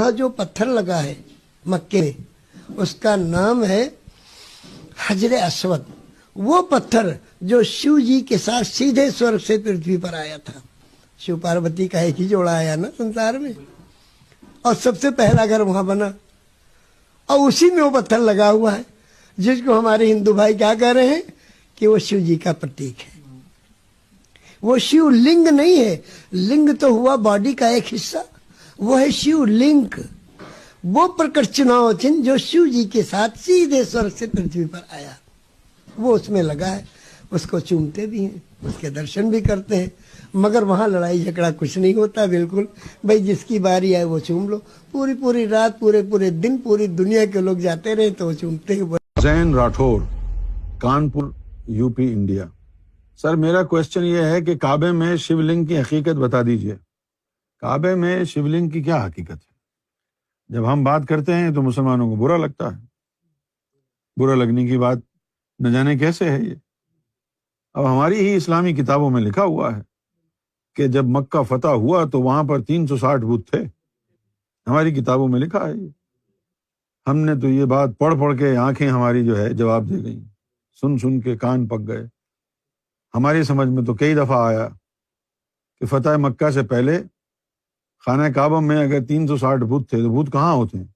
وہاں جو پتھر لگا ہے مکے میں اس کا نام ہے حجر اسود. وہ پتھر جو شیو جی کے ساتھ سیدھے سورگ سے پرتھوی پر آیا تھا. شیو پاروتی کا ایک ہی جوڑا آیا نا سنسار میں, اور سب سے پہلا گھر وہاں بنا, اور اسی میں وہ پتھر لگا ہوا ہے جس کو ہمارے ہندو بھائی کیا کہہ رہے ہیں کہ وہ شیو جی کا پرتیک ہے. وہ شیو لنگ نہیں ہے, لنگ تو ہوا باڈی کا ایک حصہ, وہ ہے شیو لنگ. وہ پرکٹ چناؤ چن جو شیو جی کے ساتھ سیدھے سورگ سے پرتھوی پر آیا, وہ اس میں لگا ہے. اس کو چومتے بھی ہیں, اس کے درشن بھی کرتے ہیں, مگر وہاں لڑائی جھگڑا کچھ نہیں ہوتا. بالکل بھائی جس کی باری آئے وہ چوم لو. پوری رات پورے دن پوری دنیا کے لوگ جاتے رہے تو وہ چومتے ہیں. Zain Rathore, Kanpur, U P, India. Sir میرا کوشچن یہ ہے کہ کعبے میں شیو لنگ کی حقیقت بتا دیجئے. کعبے میں شیو لنگ کی کیا حقیقت ہے؟ جب ہم بات کرتے ہیں تو مسلمانوں کو برا لگتا ہے. برا لگنے کی بات نہ جانے کیسے ہے یہ. اب ہماری ہی اسلامی کتابوں میں لکھا ہوا ہے کہ جب مکہ فتح ہوا تو وہاں پر 360 بت تھے. ہماری کتابوں میں لکھا ہے یہ. ہم نے تو یہ بات پڑھ کے آنکھیں ہماری جو ہے جواب دے گئیں, سن کے کان پک گئے. ہماری سمجھ میں تو کئی دفعہ آیا کہ فتح مکہ سے پہلے خانہ کعبہ میں اگر 360 بت تھے تو بت کہاں ہوتے ہیں؟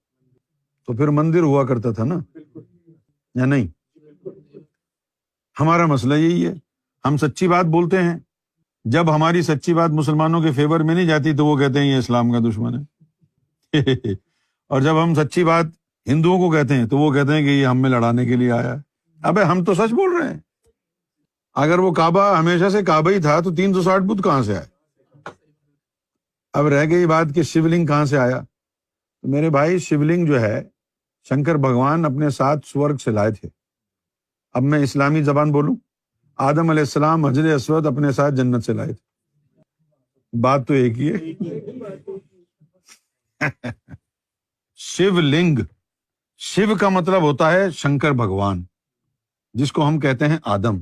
تو پھر مندر ہوا کرتا تھا نا, یا نہیں؟ ہمارا مسئلہ یہی ہے, ہم سچی بات بولتے ہیں. جب ہماری سچی بات مسلمانوں کے فیور میں نہیں جاتی تو وہ کہتے ہیں یہ اسلام کا دشمن ہے. اور جب ہم سچی بات ہندوؤں کو کہتے ہیں تو وہ کہتے ہیں کہ یہ ہم میں لڑانے کے لیے آیا ہے. ابے ہم تو سچ بول رہے ہیں. اگر وہ کعبہ ہمیشہ سے کعبہ ہی تھا تو 360 بت کہاں سے آئے؟ اب رہ گئی بات کہ شیو لنگ کہاں سے آیا. تو میرے بھائی شیو لنگ جو ہے شنکر بھگوان اپنے ساتھ سورگ سے لائے تھے. اب میں اسلامی زبان بولوں, آدم علیہ السلام حجر اسود اپنے ساتھ جنت سے لائے تھے. بات تو ایک ہی ہے. شیو لنگ, شیو کا مطلب ہوتا ہے شنکر بھگوان جس کو ہم کہتے ہیں آدم,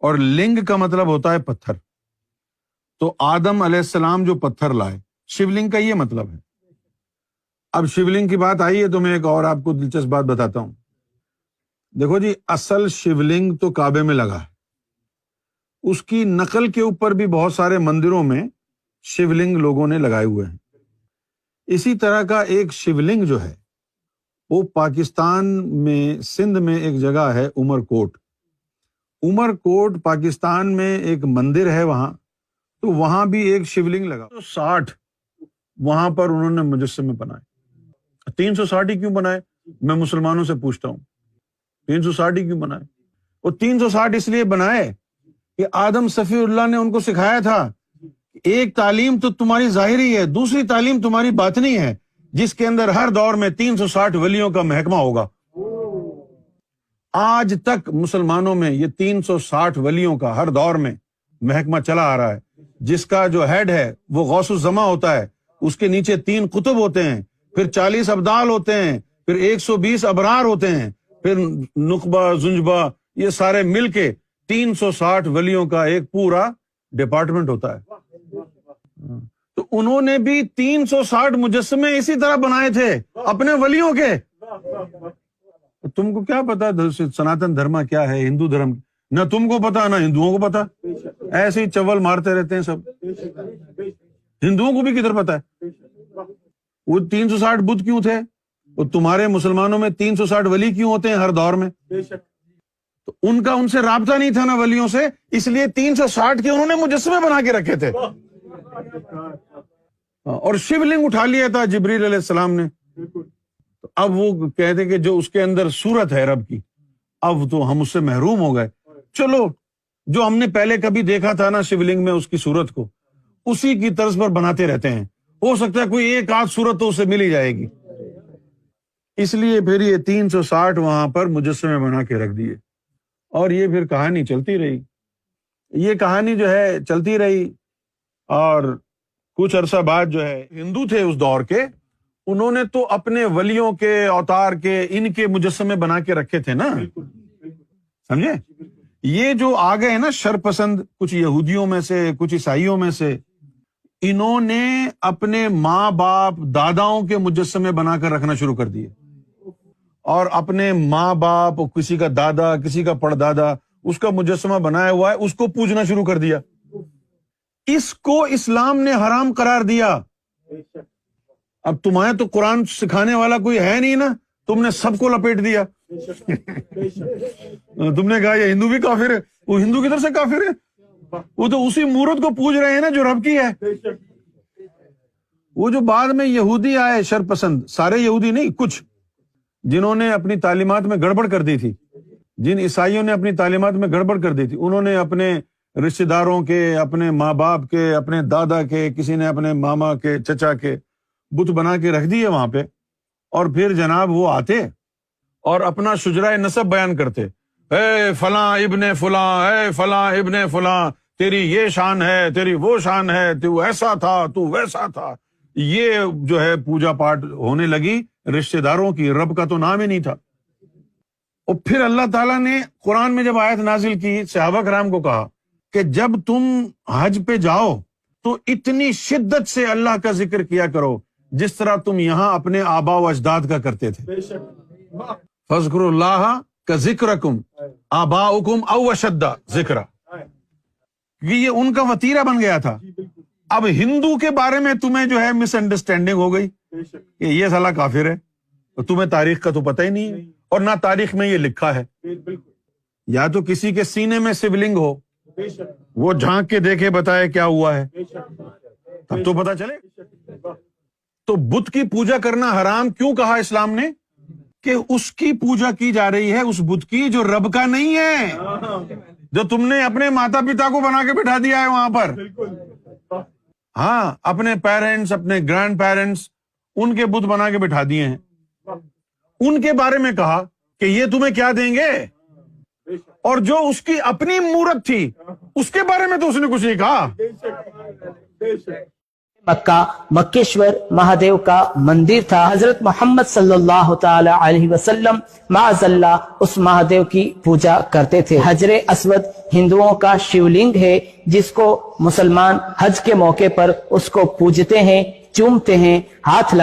اور لنگ کا مطلب ہوتا ہے پتھر. تو آدم علیہ السلام جو پتھر لائے, شیو لنگ کا یہ مطلب ہے. اب شیو لنگ کی بات آئی ہے تو میں ایک اور آپ کو دلچسپ بات بتاتا ہوں. دیکھو جی, اصل شیو لنگ تو کعبے میں لگا ہے. اس کی نقل کے اوپر بھی بہت سارے مندروں میں شیو لنگ لوگوں نے لگائے ہوئے ہیں. اسی طرح کا ایک شیو لنگ جو ہے وہ پاکستان میں سندھ میں ایک جگہ ہے عمر کوٹ. عمر کوٹ پاکستان میں ایک مندر ہے وہاں, تو وہاں بھی ایک شیو لنگ لگا. 360 وہاں پر انہوں نے مجسمے بنائے. 360 ہی کیوں بنائے میں مسلمانوں سے پوچھتا ہوں, 360 ہی کیوں بنائے؟ وہ 360 اس لیے بنائے کہ آدم صفی اللہ نے ان کو سکھایا تھا ایک تعلیم تو تمہاری ظاہری ہے, دوسری تعلیم تمہاری باطنی ہے, جس کے اندر ہر دور میں 360 ولیوں کا محکمہ ہوگا. آج تک مسلمانوں میں یہ 360 ولیوں کا ہر دور میں محکمہ چلا آ رہا ہے, جس کا جو ہیڈ ہے وہ غوث الزماں ہوتا ہے. اس کے نیچے 3 قطب ہوتے ہیں, پھر 40 ابدال ہوتے ہیں, پھر 120 ابرار ہوتے ہیں, پھر نخبہ زنجبہ, یہ سارے مل کے 360 ولیوں کا ایک پورا ڈپارٹمنٹ ہوتا ہے. تو انہوں نے بھی 360 مجسمے اسی طرح بنائے تھے اپنے ولیوں کے. تم کو کیا پتا سناتن دھرما کیا ہے, ہندو دھرم نہ تم کو پتا نہ ہندوؤں کو پتا, ایسے ہی چول مارتے رہتے ہیں سب. ہندوؤں کو بھی کدھر پتا ہے وہ 360 بت کیوں تھے, وہ تمہارے مسلمانوں میں 360 ولی کیوں ہوتے ہیں ہر دور میں؟ تو ان کا ان سے رابطہ نہیں تھا نا ولیوں سے, اس لیے 360 کے انہوں نے مجسمے بنا کے رکھے تھے. اور شیو لنگ اٹھا لیا تھا جبریل علیہ السلام نے. تو اب وہ کہتے کہ جو اس کے اندر صورت ہے رب کی, اب تو ہم اس سے محروم ہو گئے. چلو جو ہم نے پہلے کبھی دیکھا تھا نا شیو لنگ میں اس کی صورت کو, اسی کی طرز پر بناتے رہتے ہیں. ہو سکتا ہے کوئی ایک آدھ صورت تو اسے مل ہی جائے گی. اس لیے پھر یہ 360 وہاں پر مجسمے بنا کے رکھ دیے, اور یہ پھر کہانی چلتی رہی. یہ کہانی جو ہے چلتی رہی, اور کچھ عرصہ بعد جو ہے ہندو تھے اس دور کے, انہوں نے تو اپنے ولیوں کے اوتار کے ان کے مجسمے بنا کے رکھے تھے نا, سمجھے؟ یہ جو آ گئے نا شر پسند, کچھ یہودیوں میں سے کچھ عیسائیوں میں سے, انہوں نے اپنے ماں باپ داداؤں کے مجسمے بنا کر رکھنا شروع کر دیے، اور اپنے ماں باپ، کسی کا دادا، کسی کا پڑدادا، اس کا مجسمہ بنایا ہوا ہے، اس کو پوجنا شروع کر دیا۔ اس کو اسلام نے حرام قرار دیا۔ اب تمہیں تو قرآن سکھانے والا کوئی ہے نہیں نا، تم نے سب کو لپیٹ دیا۔ تم نے کہا یہ ہندو بھی کافر ہے، وہ ہندو کدھر سے کافر ہے؟ وہ تو اسی مورت کو پوج رہے ہیں نا جو رب کی ہے۔ وہ جو بعد میں یہودی آئے شر پسند، سارے یہودی نہیں، کچھ جنہوں نے اپنی تعلیمات میں گڑبڑ کر دی تھی، جن عیسائیوں نے اپنی تعلیمات میں گڑبڑ کر دی تھی، انہوں نے اپنے رشتہ داروں کے، اپنے ماں باپ کے، اپنے دادا کے، کسی نے اپنے ماما کے، چچا کے بت بنا کے رکھ دیے وہاں پہ، اور پھر جناب وہ آتے اور اپنا شجرہ نسب بیان کرتے، اے فلاں ابن فلاں، اے فلاں ابن فلاں، تیری یہ شان ہے، تیری وہ شان ہے، تو ایسا تھا، تو ویسا تھا۔ یہ جو ہے پوجا پاٹ ہونے لگی رشتہ داروں کی، رب کا تو نام ہی نہیں تھا۔ اور پھر اللہ تعالیٰ نے قرآن میں جب آیت نازل کی، صحابہ کرام کو کہا کہ جب تم حج پہ جاؤ تو اتنی شدت سے اللہ کا ذکر کیا کرو جس طرح تم یہاں اپنے آبا و اجداد کا کرتے تھے۔ فاذکروا اللہ کذکرکم آباؤکم او اشد ذکرا، کہ یہ ان کا وتیرہ بن گیا تھا۔ اب ہندو کے بارے میں تمہیں جو ہے مس انڈرسٹینڈنگ ہو گئی کہ یہ سالا کافر ہے، تو تمہیں تاریخ کا تو پتہ ہی نہیں ہے، اور نہ تاریخ میں یہ لکھا ہے۔ یا تو کسی کے سینے میں شیولنگ ہو، وہ جھانک کے دیکھے بتائے کیا ہوا ہے، تب تو پتہ چلے۔ تو بت کی پوجا کرنا حرام کیوں کہا اسلام نے؟ کہ اس کی پوجا کی جا رہی ہے، اس بت کی جو رب کا نہیں ہے، جو تم نے اپنے ماتا پتا کو بنا کے بٹھا دیا ہے وہاں پر۔ ہاں، اپنے پیرنٹس، اپنے گرینڈ پیرنٹس، ان کے بت بنا کے بٹھا دیے ہیں۔ ان کے بارے میں کہا کہ یہ تمہیں کیا دیں گے، اور جو اس کی اپنی مورت تھی اس کے بارے میں تو اس نے کچھ نہیں کہا۔ مکہ مکیشور مہادیو کا مندر تھا۔ حضرت محمد صلی اللہ تعالی علیہ وسلم معاذ اللہ اس مہادیو کی پوجا کرتے تھے۔ حجر اسود ہندوؤں کا شیولنگ ہے، جس کو مسلمان حج کے موقع پر اس کو پوجتے ہیں، چومتے ہیں، ہاتھ